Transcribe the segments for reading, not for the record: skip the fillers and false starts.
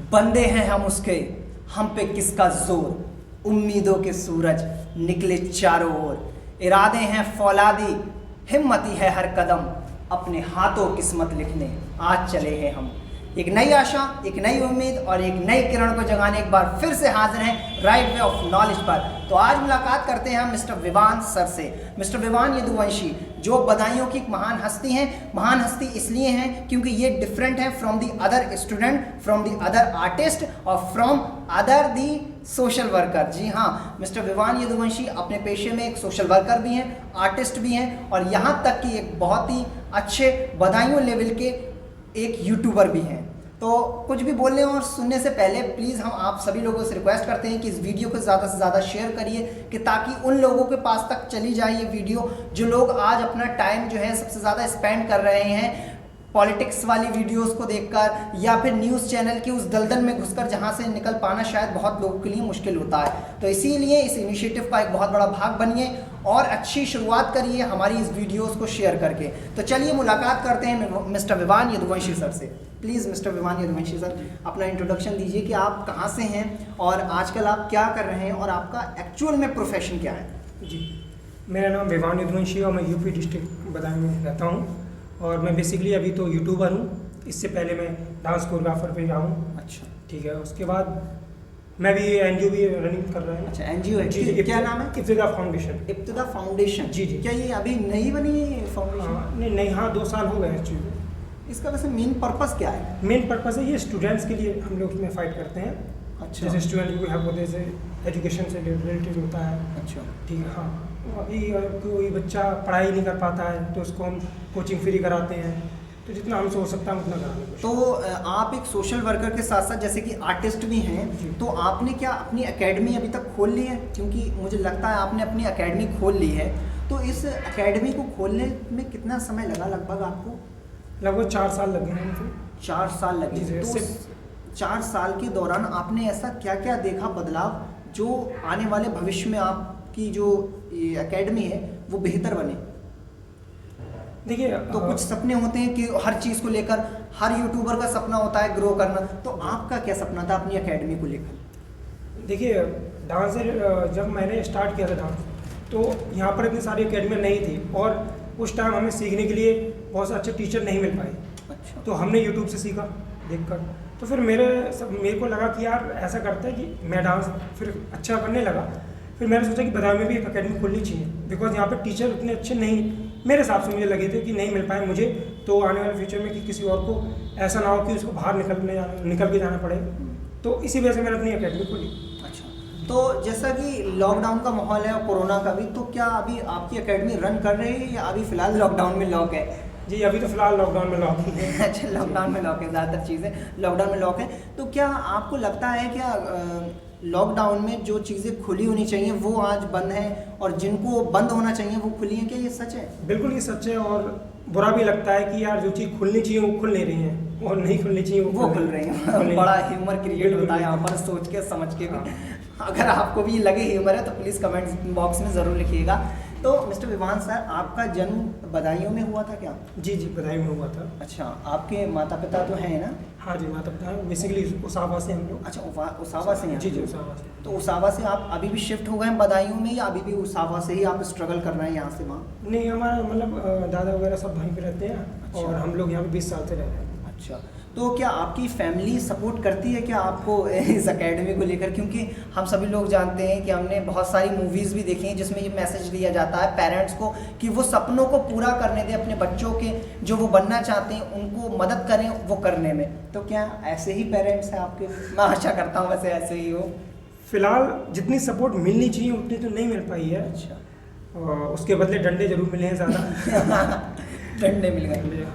बंदे हैं हम उसके, हम पे किसका जोर, उम्मीदों के सूरज निकले चारों ओर, इरादे हैं फौलादी, हिम्मती है हर कदम, अपने हाथों किस्मत लिखने आज चले हैं हम। एक नई आशा, एक नई उम्मीद और एक नई किरण को जगाने एक बार फिर से हाजिर हैं राइट वे ऑफ नॉलेज पर। तो आज मुलाकात करते हैं हम मिस्टर विवान सर से। मिस्टर विवान यदुवंशी जो बधाइयों की एक महान हस्ती हैं। महान हस्ती इसलिए हैं क्योंकि ये डिफरेंट है from the other student, from the other artist और from other the social worker. जी हाँ, मिस्टर विवान यदुवंशी अपने पेशे में एक सोशल वर्कर भी हैं, आर्टिस्ट भी हैं और यहाँ तक कि एक बहुत ही अच्छे बधाइयों लेवल के एक यूट्यूबर भी हैं। तो कुछ भी बोलने और सुनने से पहले प्लीज़ हम आप सभी लोगों से रिक्वेस्ट करते हैं कि इस वीडियो को ज़्यादा से ज़्यादा शेयर करिए कि ताकि उन लोगों के पास तक चली जाए ये वीडियो जो लोग आज अपना टाइम जो है सबसे ज़्यादा स्पेंड कर रहे हैं पॉलिटिक्स वाली वीडियोस को देखकर या फिर न्यूज़ चैनल की उस दलदल में घुसकर जहां से निकल पाना शायद बहुत लोगों के लिए मुश्किल होता है। तो इसीलिए इस इनिशिएटिव का एक बहुत बड़ा भाग बनिए और अच्छी शुरुआत करिए हमारी इस वीडियोस को शेयर करके। तो चलिए मुलाकात करते हैं मिस्टर विवान यदुवंशी सर से। Please mister Vivaan Yaduvanshi sir अपना इंट्रोडक्शन दीजिए कि आप कहाँ से हैं और आजकल आप क्या कर रहे हैं और आपका एक्चुअल में प्रोफेशन क्या है। जी, मेरा नाम विवान यदुवंशी और मैं यूपी डिस्ट्रिक्ट बदायूं में रहता हूँ और मैं बेसिकली अभी तो यूट्यूबर हूँ। इससे पहले मैं डांस कोरियोग्राफर पे रहा हूँ। अच्छा, ठीक है। उसके बाद मैं भी एनजीओ भी रनिंग कर रहा हूँ। अच्छा, एनजीओ है। जी जी, क्या नाम है? इब्तिदा फाउंडेशन। इब्तिदा फाउंडेशन। जी जी। क्या ये अभी नई बनी है फाउंडेशन? नहीं नहीं, हाँ 2 साल हो गए एक्चुअली। इसका वैसे मेन पर्पस क्या है? मेन पर्पज़ है ये स्टूडेंट्स के लिए हम लोग इसमें फ़ाइट करते हैं। अच्छा, जैसे स्टूडेंट को यहाँ जैसे एजुकेशन से रिलेटेड होता है। अच्छा, ठीक है। हाँ, अभी कोई बच्चा पढ़ाई नहीं कर पाता है तो उसको हम कोचिंग फ्री कराते हैं, तो जितना हमसे हो सकता है उतना कराने की। तो आप एक सोशल वर्कर के साथ साथ जैसे कि आर्टिस्ट भी हैं, तो आपने क्या अपनी एकेडमी अभी तक खोल ली है? क्योंकि मुझे लगता है आपने अपनी एकेडमी खोल ली है। तो इस एकेडमी को खोलने में कितना समय लगा लगभग आपको? लगभग 4 साल लगे हैं मुझे। 4 साल लगे। जी, तो 4 साल के दौरान आपने ऐसा क्या क्या देखा बदलाव जो आने वाले भविष्य में आपकी जो एकेडमी है वो बेहतर बने? देखिए, तो कुछ सपने होते हैं कि हर चीज़ को लेकर हर यूट्यूबर का सपना होता है ग्रो करना, तो आपका क्या सपना था अपनी एकेडमी को लेकर? देखिए, डांस जब मैंने स्टार्ट किया था डांस, तो यहाँ पर इतनी सारी एकेडमी नहीं थी और उस टाइम हमें सीखने के लिए बहुत से अच्छे टीचर नहीं मिल पाए। अच्छा, तो हमने यूट्यूब से सीखा देखकर। तो फिर मेरे को लगा कि यार ऐसा करते हैं कि मैं डांस फिर अच्छा करने लगा। फिर मैंने सोचा कि बदायूं में भी एक एकेडमी खोलनी चाहिए, बिकॉज यहाँ पर टीचर उतने अच्छे नहीं मेरे हिसाब से मुझे लगे थे कि नहीं मिल पाए मुझे। तो आने वाले फ्यूचर में कि किसी और को ऐसा ना हो कि उसको बाहर निकल के जाना पड़े, तो इसी वजह से मैंने अपनी एकेडमी खोली। अच्छा। तो जैसा कि लॉकडाउन का माहौल है और कोरोना का भी, तो क्या अभी आपकी एकेडमी रन कर रही है या अभी फिलहाल लॉकडाउन में लॉक है? जी, अभी तो फिलहाल लॉकडाउन में लॉक ही है। अच्छा, लॉकडाउन में लॉक है, ज़्यादातर चीज़ें लॉकडाउन में लॉक है। तो क्या आपको लगता है क्या लॉकडाउन में जो चीज़ें खुली होनी चाहिए वो आज बंद हैं और जिनको बंद होना चाहिए वो खुली हैं? क्या ये सच है? बिल्कुल ये सच है और बुरा भी लगता है कि यार जो चीज़ खुलनी चाहिए वो खुल नहीं रही है और नहीं खुलनी चाहिए वो खुल रही है। बड़ा ह्यूमर क्रिएट होता है यहाँ पर सोच के समझ के भी। अगर आपको भी लगे ह्यूमर है तो प्लीज़ कमेंट बॉक्स में ज़रूर लिखिएगा। तो मिस्टर विवान सर, आपका जन्म बदायूं में हुआ था क्या? जी जी, बदायूं में हुआ था। अच्छा, आपके माता पिता तो हैं ना? हाँ जी, माता पिता बेसिकली उसावा से हम लोग। अच्छा, उसावा से हैं? जी जी, उसावा से। तो उसावा से आप अभी भी शिफ्ट हो गए हैं बदायूं में या अभी भी उसावा से ही आप स्ट्रगल कर रहे हैं यहाँ से वहाँ? नहीं, हमारा मतलब दादा वगैरह सब वहीं पे रहते हैं। अच्छा। और हम लोग यहाँ पे 20 साल से रह रहे हैं। अच्छा, तो क्या आपकी फैमिली सपोर्ट करती है क्या आपको इस एकेडमी को लेकर? क्योंकि हम सभी लोग जानते हैं कि हमने बहुत सारी मूवीज़ भी देखी हैं जिसमें ये मैसेज दिया जाता है पेरेंट्स को कि वो सपनों को पूरा करने दें अपने बच्चों के, जो वो बनना चाहते हैं उनको मदद करें वो करने में। तो क्या ऐसे ही पेरेंट्स हैं आपके? मैं आशा करता हूँ वैसे ऐसे ही हो। फिलहाल जितनी सपोर्ट मिलनी चाहिए उतनी तो नहीं मिल पाई है। अच्छा, उसके बदले डंडे जरूर मिले हैं ज़्यादा। डंडे मिल गए।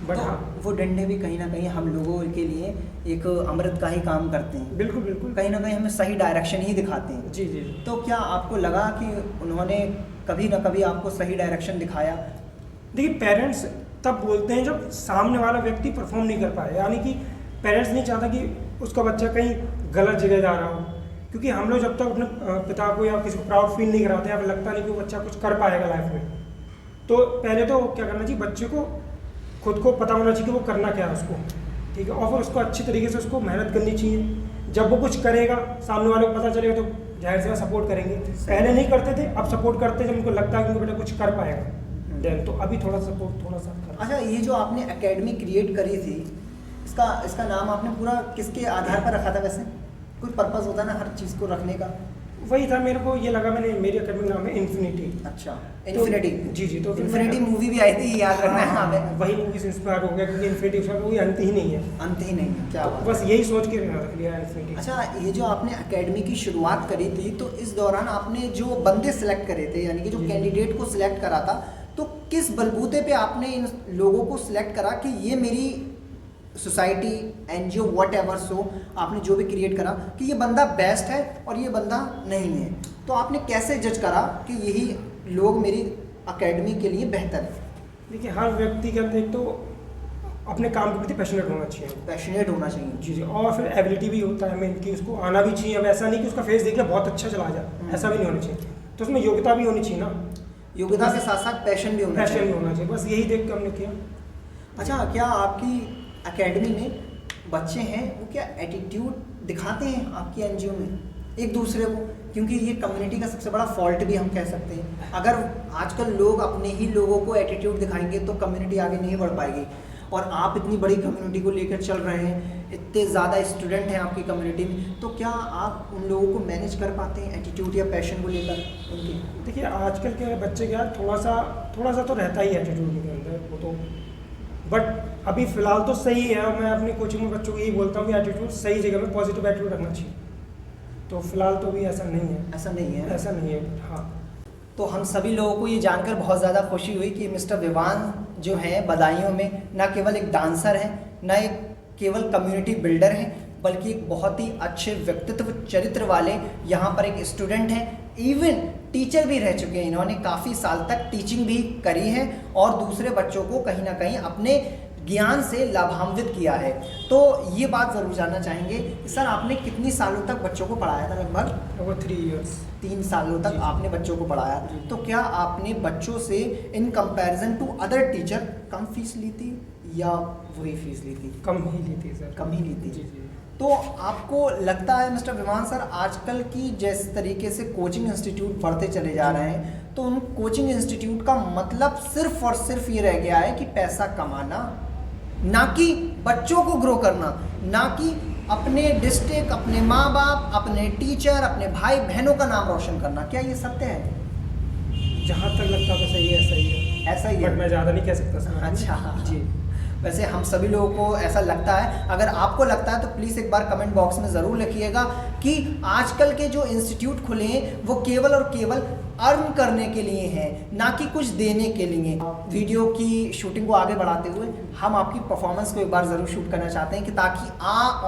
बट तो हाँ, वो डंडे भी कहीं ना कहीं हम लोगों के लिए एक अमृत का ही काम करते हैं। बिल्कुल बिल्कुल, कहीं ना कहीं हमें सही डायरेक्शन ही दिखाते हैं। जी जी। तो क्या आपको लगा कि उन्होंने कभी ना कभी आपको सही डायरेक्शन दिखाया? देखिए, पेरेंट्स तब बोलते हैं जब सामने वाला व्यक्ति परफॉर्म नहीं कर पाए, यानी कि पेरेंट्स नहीं चाहता कि उसका बच्चा कहीं गलत जगह जा रहा हो, क्योंकि हम लोग जब तक अपने पिता को या किसी को प्राउड फील नहीं कराते या फिर लगता नहीं कि वो बच्चा कुछ कर पाएगा लाइफ में, तो पहले तो क्या करना चाहिए, बच्चे को खुद को पता होना चाहिए कि वो करना क्या है उसको। ठीक है, और फिर उसको अच्छी तरीके से उसको मेहनत करनी चाहिए। जब वो कुछ करेगा सामने वाले को पता चलेगा तो जाहिर सी बात सपोर्ट करेंगे। पहले नहीं करते थे, अब सपोर्ट करते हैं जब उनको लगता है कि उनको बेटा कुछ कर पाएगा देन, तो अभी थोड़ा सपोर्ट थोड़ा सा कर। अच्छा, ये जो आपने एकेडमी क्रिएट करी थी, इसका नाम आपने पूरा किसके आधार पर रखा था? वैसे कोई पर्पस होता है ना हर चीज़ को रखने का? वही था, मेरे को ये लगा, मैंने मेरी एकेडमी नाम है इन्फिनिटी। अच्छा, इन्फिनिटी। जी जी, तो इन्फिनिटी मूवी भी आई थी, याद रखना है हमें। वही मूवी से इंस्पायर हो गया, क्योंकि इन्फिनिटी का कोई अंत ही नहीं है। अंत ही नहीं है, क्या बात। बस यही सोच के रख लिया इन्फिनिटी। अच्छा, ये जो आपने एकेडमी की शुरुआत करी थी, तो इस दौरान आपने जो बंदे सेलेक्ट करे थे, यानी कि जो कैंडिडेट को सिलेक्ट करा था, तो किस बलबूते पे आपने इन लोगों को सिलेक्ट करा कि ये मेरी society, NGO, what ever so, आपने जो भी क्रिएट करा कि ये बंदा बेस्ट है और ये बंदा नहीं है, तो आपने कैसे जज करा कि यही लोग मेरी एकेडमी के लिए बेहतर है? देखिए, हर व्यक्ति के अंदर एक तो अपने काम के प्रति पैशनेट होना चाहिए। पैशनेट होना चाहिए। जी जी, और फिर एबिलिटी भी होता है मेन, कि उसको आना भी चाहिए। अब ऐसा नहीं कि उसका फेस देख लिया बहुत अच्छा चला जाए, ऐसा भी नहीं होना चाहिए। तो उसमें योग्यता भी होनी चाहिए ना, योग्यता के साथ साथ पैशन भी होना चाहिए। पैशन भी होना चाहिए, बस यही देख के हमने किया। अच्छा, क्या आपकी एकेडमी में बच्चे हैं वो क्या एटीट्यूड दिखाते हैं आपकी एनजीओ में एक दूसरे को? क्योंकि ये कम्युनिटी का सबसे बड़ा फॉल्ट भी हम कह सकते हैं। अगर आजकल लोग अपने ही लोगों को एटीट्यूड दिखाएंगे तो कम्युनिटी आगे नहीं बढ़ पाएगी। और आप इतनी बड़ी कम्युनिटी को लेकर चल रहे हैं, इतने ज़्यादा स्टूडेंट हैं आपकी कम्युनिटी में, तो क्या आप उन लोगों को मैनेज कर पाते हैं एटीट्यूड या पैशन को लेकर उनके? देखिए, आजकल के बच्चे क्या थोड़ा सा तो रहता ही है एटीट्यूड के अंदर, वो तो, बट अभी फ़िलहाल तो सही है। मैं अपनी कोचिंग में बच्चों को यही बोलता हूँ कि एटीट्यूड सही जगह में, पॉजिटिव एटीट्यूड रखना चाहिए। तो फिलहाल तो भी ऐसा नहीं है। ऐसा नहीं है? ऐसा नहीं है, हाँ। तो हम सभी लोगों को ये जानकर बहुत ज़्यादा खुशी हुई कि मिस्टर विवान जो हैं बदायूं में ना केवल एक डांसर हैं, ना एक केवल कम्युनिटी बिल्डर हैं, बल्कि एक बहुत ही अच्छे व्यक्तित्व चरित्र वाले यहाँ पर एक स्टूडेंट हैं। इवन टीचर भी रह चुके हैं, इन्होंने काफ़ी साल तक टीचिंग भी करी है और दूसरे बच्चों को कहीं ना कहीं अपने ज्ञान से लाभान्वित किया है। तो ये बात ज़रूर जानना चाहेंगे कि सर, आपने कितनी सालों तक बच्चों को पढ़ाया था? लगभग 3 इयर्स। 3 सालों तक आपने बच्चों को पढ़ाया। तो क्या आपने बच्चों से in comparison to other teacher कम फीस ली थी या वही फीस ली थी? कम ही ली थी सर। कम ही ली थी। जी जी। तो आपको लगता है मिस्टर विमान सर, आजकल की जिस तरीके से कोचिंग इंस्टीट्यूट बढ़ते चले जा रहे हैं, तो उन कोचिंग इंस्टीट्यूट का मतलब सिर्फ और सिर्फ ये रह गया है कि पैसा कमाना, ना कि बच्चों को ग्रो करना, ना कि अपने डिस्ट्रिक्ट, अपने माँ बाप, अपने टीचर, अपने भाई बहनों का नाम रोशन करना? क्या ये सत्य है? जहाँ तक लगता है सही है, ऐसा ही है। ऐसा ही है, बट मैं ज़्यादा नहीं कह सकता सर। अच्छा जी। वैसे हम सभी लोगों को ऐसा लगता है। अगर आपको लगता है तो प्लीज़ एक बार कमेंट बॉक्स में ज़रूर लिखिएगा कि आजकल के जो इंस्टीट्यूट खुले हैं वो केवल और केवल अर्न करने के लिए हैं, ना कि कुछ देने के लिए। वीडियो की शूटिंग को आगे बढ़ाते हुए हम आपकी परफॉर्मेंस को एक बार ज़रूर शूट करना चाहते हैं कि ताकि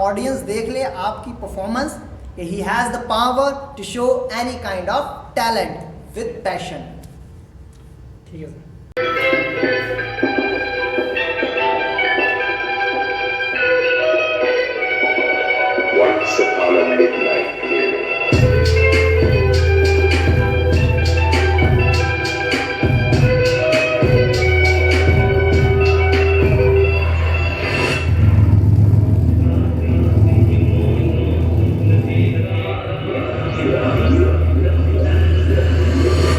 ऑडियंस देख ले आपकी performance. He has the power to show any kind of talent with passion. ठीक है sir. Once upon a midnight clearing.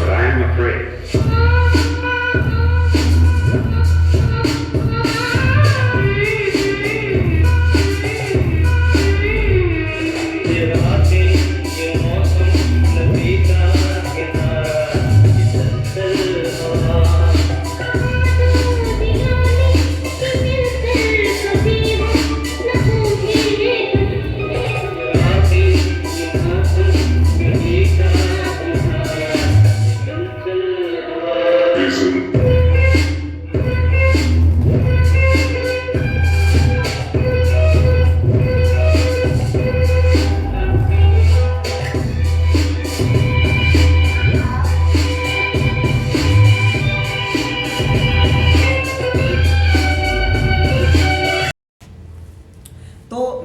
I'm afraid.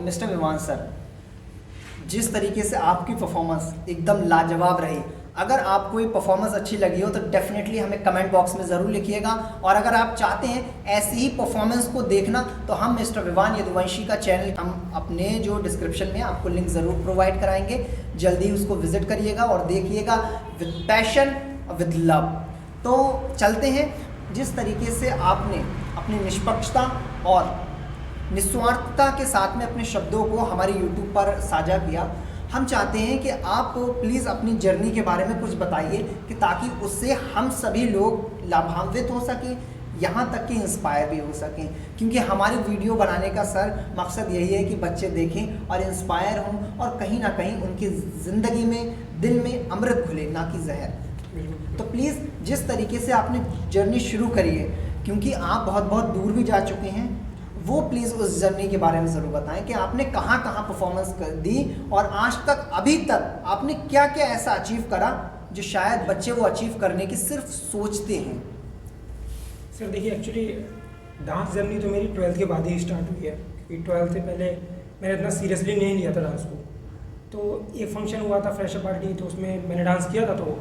Mister Vivaan sir, जिस तरीके से आपकी परफॉर्मेंस एकदम लाजवाब रही, अगर आपको ये परफॉर्मेंस अच्छी लगी हो तो डेफिनेटली हमें कमेंट बॉक्स में ज़रूर लिखिएगा। और अगर आप चाहते हैं ऐसी ही परफॉर्मेंस को देखना तो हम मिस्टर विवान यदुवंशी का चैनल हम अपने जो डिस्क्रिप्शन में आपको लिंक ज़रूर प्रोवाइड कराएंगे, जल्दी उसको विजिट करिएगा और देखिएगा विद पैशन विद लव। तो चलते हैं, जिस तरीके से आपने अपनी निष्पक्षता और निस्वार्थता के साथ में अपने शब्दों को हमारे YouTube पर साझा किया, हम चाहते हैं कि आप प्लीज़ अपनी जर्नी के बारे में कुछ बताइए कि ताकि उससे हम सभी लोग लाभान्वित हो सकें, यहाँ तक कि इंस्पायर भी हो सकें। क्योंकि हमारी वीडियो बनाने का सर मकसद यही है कि बच्चे देखें और इंस्पायर हों और कहीं ना कहीं उनकी ज़िंदगी में, दिल में अमृत घुले, ना कि जहर। तो प्लीज़ जिस तरीके से आपने जर्नी शुरू करी है, क्योंकि आप बहुत बहुत दूर भी जा चुके हैं, वो प्लीज़ उस जर्नी के बारे में ज़रूर बताएं कि आपने कहाँ कहाँ परफॉर्मेंस कर दी और आज तक अभी तक आपने क्या क्या ऐसा अचीव करा जो शायद बच्चे वो अचीव करने की सिर्फ सोचते हैं। सर देखिए, एक्चुअली डांस जर्नी तो मेरी 12th के बाद ही स्टार्ट हुई है, क्योंकि 12th से पहले मैंने इतना सीरियसली नहीं लिया था डांस को। तो एक फंक्शन हुआ था, फ्रेशर पार्टी, तो उसमें मैंने डांस किया था, तो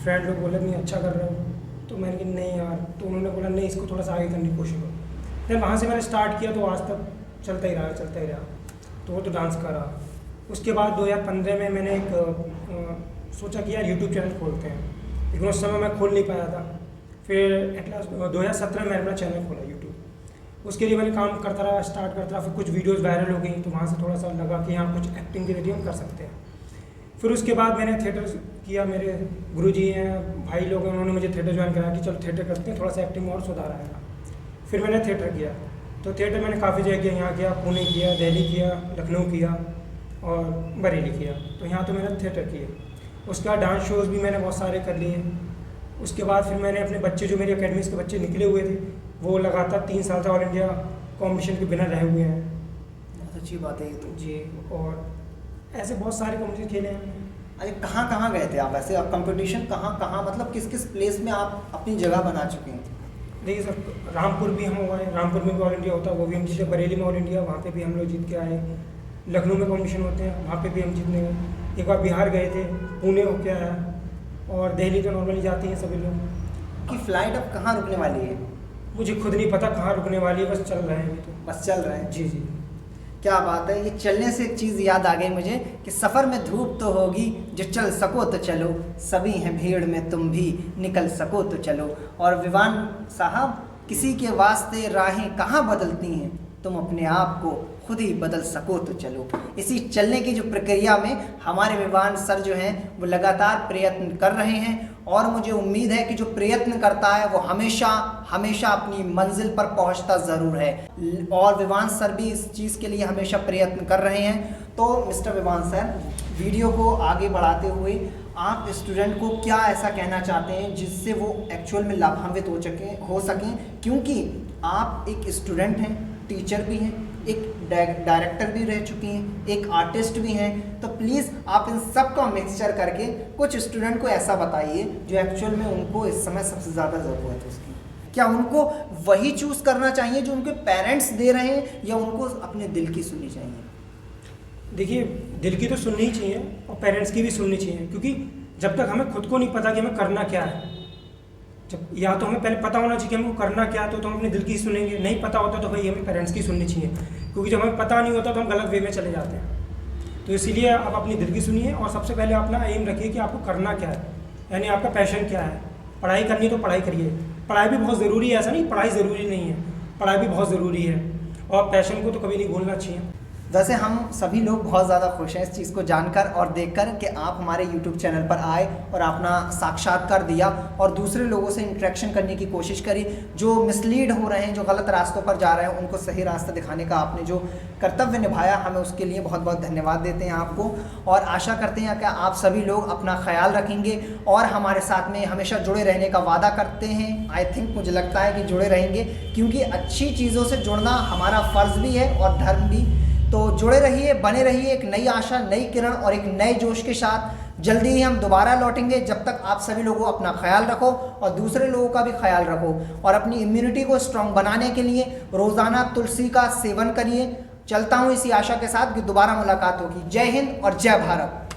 फ्रेंड लोग बोले नहीं अच्छा कर रहे हो, तो मैंने कहा नहीं यार, तो उन्होंने बोला नहीं इसको थोड़ा सा आगे करने की कोशिश करो। फिर वहाँ से मैंने स्टार्ट किया तो आज तक चलता ही रहा। तो वो तो डांस करा। उसके बाद 2015 में मैंने एक सोचा कि यार यूट्यूब चैनल खोलते हैं, लेकिन उस समय मैं खोल नहीं पाया था। फिर एट लास्ट 2017 में अपना चैनल खोला यूट्यूब। उसके लिए मैंने काम करता रहा, स्टार्ट करता रहा। फिर कुछ वीडियोज़ वायरल हो गई, तो वहाँ से थोड़ा सा लगा कि यहाँ कुछ एक्टिंग के जरिए हम कर सकते हैं। फिर उसके बाद मैंने थिएटर किया। मेरे गुरुजी हैं, भाई लोग हैं, उन्होंने मुझे थिएटर ज्वाइन कराया कि चलो थिएटर करते हैं, थोड़ा सा एक्टिंग में और सुधार आएगा। फिर मैंने थिएटर किया, तो थिएटर मैंने काफ़ी जगह किया, यहाँ किया, पुणे किया, दिल्ली किया, लखनऊ किया और बरेली किया। तो यहाँ तो मैंने थिएटर किया। उसके बाद डांस शोज़ भी मैंने बहुत सारे कर लिए। उसके बाद फिर मैंने अपने बच्चे, जो मेरी अकेडमीज़ के बच्चे निकले हुए थे, वो लगातार 3 साल से ऑल इंडिया कॉम्पिटिशन के विनर रहे हुए हैं। बहुत अच्छी बात है ये तो जी। और ऐसे बहुत सारे कॉम्पिटिशन खेले हैं। अरे कहाँ कहाँ गए थे आप ऐसे? आप कंपटीशन कहाँ कहाँ, मतलब किस किस प्लेस में आप अपनी जगह बना चुके हैं? देखिए सर, रामपुर भी हम हुआ है, रामपुर में भी ऑल इंडिया होता है, वो भी हम जीते। बरेली में ऑल इंडिया, वहाँ पे भी हम लोग जीत के आए। लखनऊ में कॉम्पिटिशन होते हैं, वहाँ पे भी हम जीतने गए। एक बार बिहार गए थे, पुणे होके आया। और दिल्ली तो नॉर्मली जाते हैं सभी लोग। कि फ़्लाइट अब कहाँ रुकने वाली है? मुझे खुद नहीं पता कहाँ रुकने वाली है, बस चल रहे हैं अभी तो। बस चल रहे हैं। जी जी। क्या बात है। ये चलने से एक चीज़ याद आ गई मुझे कि सफ़र में धूप तो होगी, जो चल सको तो चलो, सभी हैं भीड़ में तुम भी निकल सको तो चलो। और विवान साहब, किसी के वास्ते राहें कहाँ बदलती हैं, तुम अपने आप को खुद ही बदल सको तो चलो। इसी चलने की जो प्रक्रिया में हमारे विवान सर जो हैं वो लगातार प्रयत्न कर रहे हैं और मुझे उम्मीद है कि जो प्रयत्न करता है वो हमेशा हमेशा अपनी मंजिल पर पहुंचता ज़रूर है। और विवान सर भी इस चीज़ के लिए हमेशा प्रयत्न कर रहे हैं। तो मिस्टर विवान सर, वीडियो को आगे बढ़ाते हुए आप स्टूडेंट को क्या ऐसा कहना चाहते हैं जिससे वो एक्चुअल में लाभान्वित हो सकें? क्योंकि आप एक स्टूडेंट हैं, टीचर भी हैं, एक डायरेक्टर भी रह चुकी हैं, एक आर्टिस्ट भी हैं। तो प्लीज़ आप इन सब का मिक्सचर करके कुछ स्टूडेंट को ऐसा बताइए जो एक्चुअल में उनको इस समय सबसे ज़्यादा ज़रूरत है उसकी। क्या उनको वही चूज़ करना चाहिए जो उनके पेरेंट्स दे रहे हैं, या उनको अपने दिल की सुननी चाहिए? देखिए, दिल की तो सुननी ही चाहिए और पेरेंट्स की भी सुननी चाहिए, क्योंकि जब तक हमें खुद को नहीं पता कि हमें करना क्या है, जब या तो हमें पहले पता होना चाहिए कि हमको करना क्या है, तो हम अपने दिल की सुनेंगे। नहीं पता होता तो भाई हमें पेरेंट्स की सुननी चाहिए, क्योंकि जब हमें पता नहीं होता तो हम गलत वे में चले जाते हैं। तो इसीलिए आप अपनी दिल की सुनिए और सबसे पहले अपना एम रखिए कि आपको करना क्या है, यानी आपका पैशन क्या है। पढ़ाई करनी तो पढ़ाई करिए, पढ़ाई भी बहुत ज़रूरी है, ऐसा नहीं पढ़ाई ज़रूरी नहीं है, पढ़ाई भी बहुत ज़रूरी है और पैशन को तो कभी नहीं भूलना चाहिए। वैसे हम सभी लोग बहुत ज़्यादा खुश हैं इस चीज़ को जानकर और देखकर कि आप हमारे YouTube चैनल पर आए और अपना साक्षात्कार दिया और दूसरे लोगों से इंटरेक्शन करने की कोशिश करी। जो मिसलीड हो रहे हैं, जो गलत रास्तों पर जा रहे हैं, उनको सही रास्ता दिखाने का आपने जो कर्तव्य निभाया, हमें उसके लिए बहुत बहुत धन्यवाद देते हैं आपको। और आशा करते हैं कि आप सभी लोग अपना ख्याल रखेंगे और हमारे साथ में हमेशा जुड़े रहने का वादा करते हैं। आई थिंक मुझे लगता है कि जुड़े रहेंगे, क्योंकि अच्छी चीज़ों से जुड़ना हमारा फ़र्ज़ भी है और धर्म भी। तो जुड़े रहिए, बने रहिए एक नई आशा, नई किरण और एक नए जोश के साथ। जल्दी ही हम दोबारा लौटेंगे। जब तक आप सभी लोगों अपना ख्याल रखो और दूसरे लोगों का भी ख्याल रखो और अपनी इम्यूनिटी को स्ट्रॉन्ग बनाने के लिए रोज़ाना तुलसी का सेवन करिए। चलता हूँ इसी आशा के साथ कि दोबारा मुलाकात होगी। जय हिंद और जय भारत।